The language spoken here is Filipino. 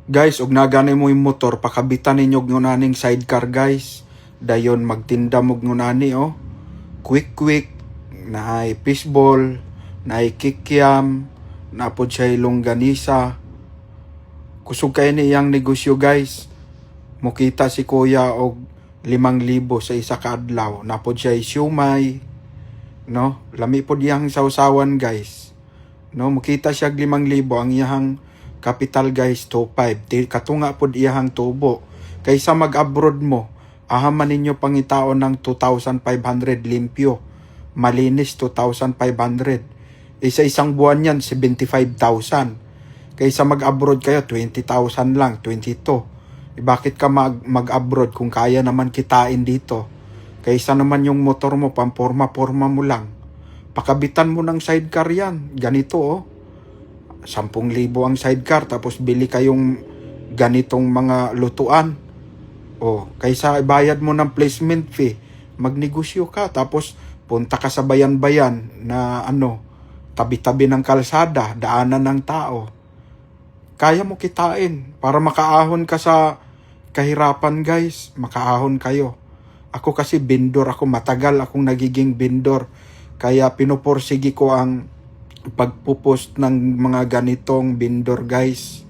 Guys, ug nagani mo yung motor, pakabitan ninyo ngunaning sidecar guys. Dayon magtinda mo ngunani oh. Quick, naay fishball, naay kikiam, napod siya longganisa. Kusog kayo niyang negosyo guys. Mukita si kuya og 5,000 sa isa ka adlaw. Napod siya siumay, no? Lami pod iyang sausawan guys. No, mukita siya 5,000 ang iyang capital guys 2,500. Katunga pod iyang tubo. Kaysa mag-abroad mo, ahaman ninyo pangitaon ng 2,500 limpyo. Malinis 2,500. Isa-isang buwan yan 75,000. Kaysa mag-abroad kayo 20,000 lang, 22. Bakit ka mag-abroad kung kaya naman kitain dito? Kaysa naman yung motor mo, pamporma-porma mo lang. Pakabitan mo ng sidecar yan. Ganito oh. 10,000 ang sidecar tapos bili kayong ganitong mga lutuan. Oh, kaysa ibayad mo ng placement fee, magnegosyo ka tapos punta ka sa bayan-bayan na tabi-tabi ng kalsada, daanan ng tao. Kaya mo kitain para makaahon ka sa kahirapan guys. Makaahon kayo. Ako kasi vendor ako, matagal akong nagiging vendor. Kaya pinuporsige ko ang pagpupost ng mga ganitong vendor guys.